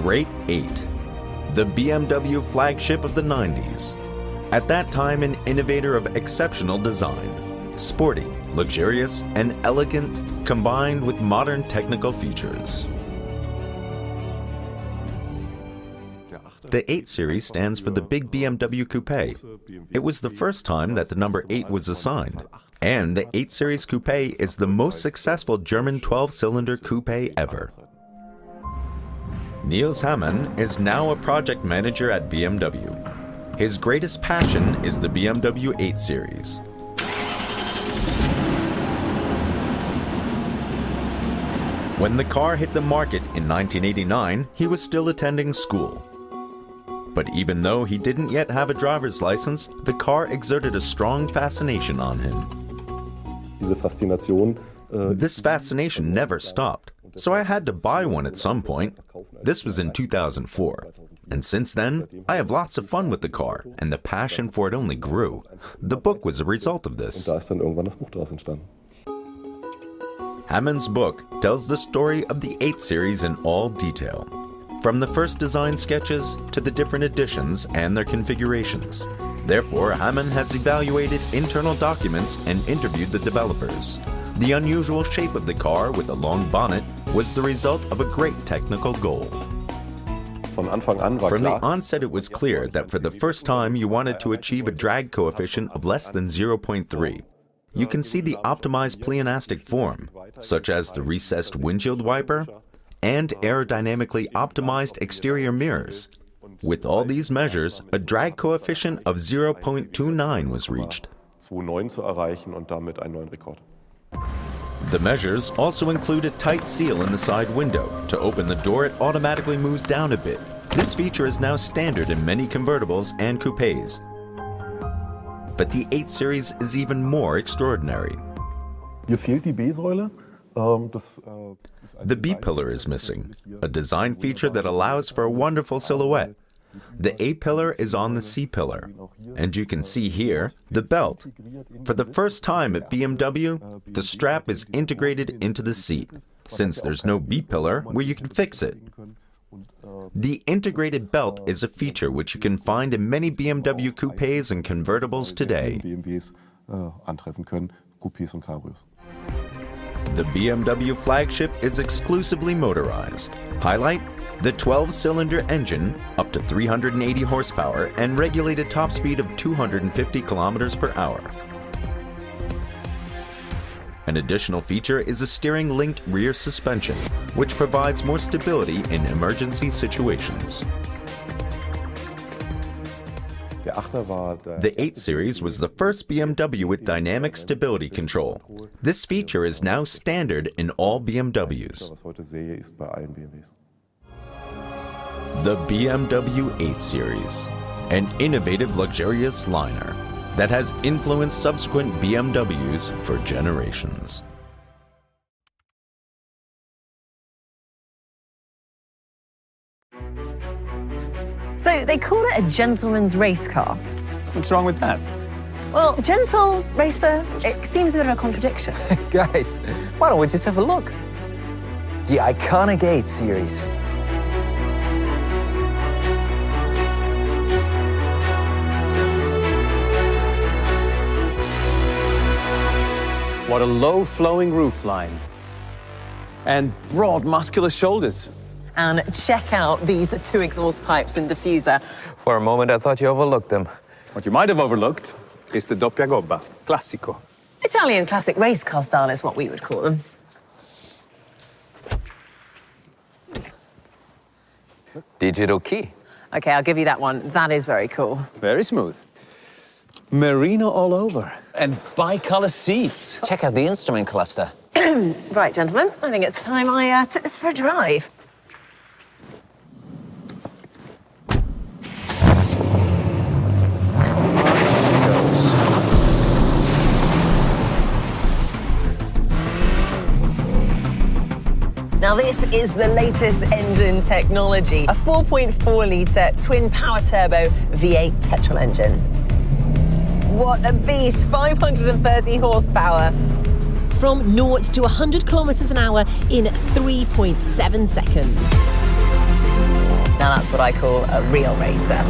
Great 8, the BMW flagship of the 90s. At that time, an innovator of exceptional design, sporty, luxurious, and elegant, combined with modern technical features. The 8 Series stands for the Big BMW Coupe. It was the first time that the number 8 was assigned, and the 8 Series Coupe is the most successful German 12-cylinder coupe ever. Nils Hammann is now a project manager at BMW. His greatest passion is the BMW 8 Series. When the car hit the market in 1989, he was still attending school. But even though he didn't yet have a driver's license, the car exerted a strong fascination on him. This fascination never stopped, so I had to buy one at some point. This was in 2004. And since then, I have lots of fun with the car, and the passion for it only grew. The book was a result of this. Hammann's book tells the story of the 8 Series in all detail, from the first design sketches to the different editions and their configurations. Therefore, Hammann has evaluated internal documents and interviewed the developers. The unusual shape of the car with a long bonnet was the result of a great technical goal. From the onset, it was clear that for the first time you wanted to achieve a drag coefficient of less than 0.3. You can see the optimized pleonastic form, such as the recessed windshield wiper and aerodynamically optimized exterior mirrors. With all these measures, a drag coefficient of 0.29 was reached. The measures also include a tight seal in the side window. To open the door, it automatically moves down a bit. This feature is now standard in many convertibles and coupes. But the 8 Series is even more extraordinary. The B-pillar is missing, a design feature that allows for a wonderful silhouette. The A-pillar is on the C-pillar, and you can see here the belt. For the first time at BMW, the strap is integrated into the seat, since there's no B-pillar where you can fix it. The integrated belt is a feature which you can find in many BMW coupes and convertibles today. The BMW flagship is exclusively motorized. Highlight: the 12-cylinder engine, up to 380 horsepower and regulated top speed of 250 kilometers per hour. An additional feature is a steering-linked rear suspension, which provides more stability in emergency situations. The 8 Series was the first BMW with dynamic stability control. This feature is now standard in all BMWs. The BMW 8 Series, an innovative luxurious liner that has influenced subsequent BMWs for generations. So they call it a gentleman's race car. What's wrong with that? Well, gentle racer, it seems a bit of a contradiction. Guys, why don't we just have a look? The iconic 8 Series. What a low-flowing roofline. And broad, muscular shoulders. And check out these 2 exhaust pipes and diffuser. For a moment, I thought you overlooked them. What you might have overlooked is the doppia gobba, classico. Italian classic race car style is what we would call them. Digital key. Okay, I'll give you that one. That is very cool. Very smooth. Merino all over. And bicolor seats. Check out the instrument cluster. Right, gentlemen, I think it's time I took this for a drive. Now this is the latest engine technology, a 4.4-litre twin power turbo V8 petrol engine. What a beast, 530 horsepower. From 0 to 100 kilometers an hour in 3.7 seconds. Now that's what I call a real racer.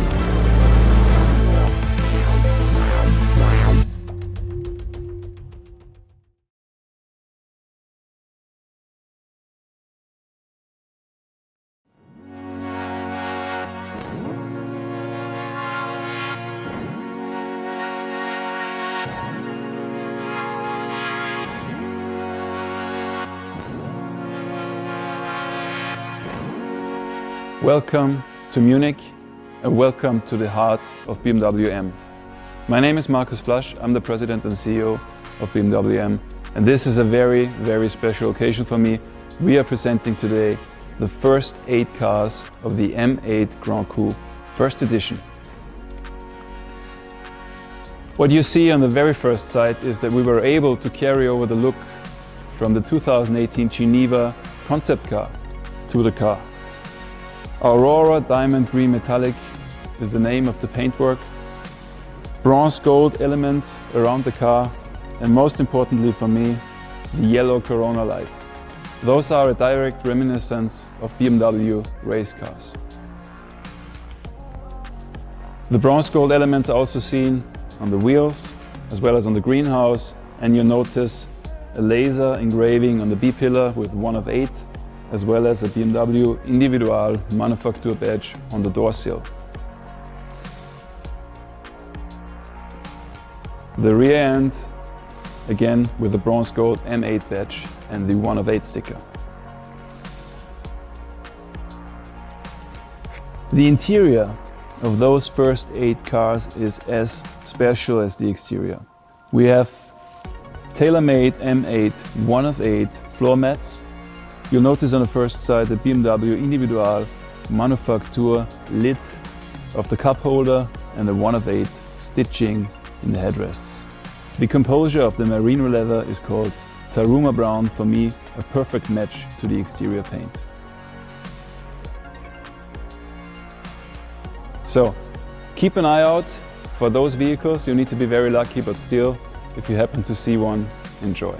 Welcome to Munich and welcome to the heart of BMW M. My name is Markus Flasch, I'm the President and CEO of BMW M, and this is a very, very special occasion for me. We are presenting today the first 8 cars of the M8 Grand Coupe, first edition. What you see on the very first sight is that we were able to carry over the look from the 2018 Geneva concept car to the car. Aurora Diamond Green Metallic is the name of the paintwork. Bronze gold elements around the car, and most importantly for me, the yellow Corona lights. Those are a direct reminiscence of BMW race cars. The bronze gold elements are also seen on the wheels as well as on the greenhouse, and you notice a laser engraving on the B-pillar with 1 of 8, as well as a BMW Individual Manufaktur badge on the door sill. The rear end, again with the bronze gold M8 badge and the 1 of 8 sticker. The interior of those first 8 cars is as special as the exterior. We have tailor-made M8 1 of 8 floor mats. You'll notice on the first side the BMW Individual Manufaktur lid of the cup holder and the 1 of 8 stitching in the headrests. The composure of the merino leather is called Taruma Brown, for me a perfect match to the exterior paint. So keep an eye out for those vehicles. You need to be very lucky, but still, if you happen to see one, enjoy.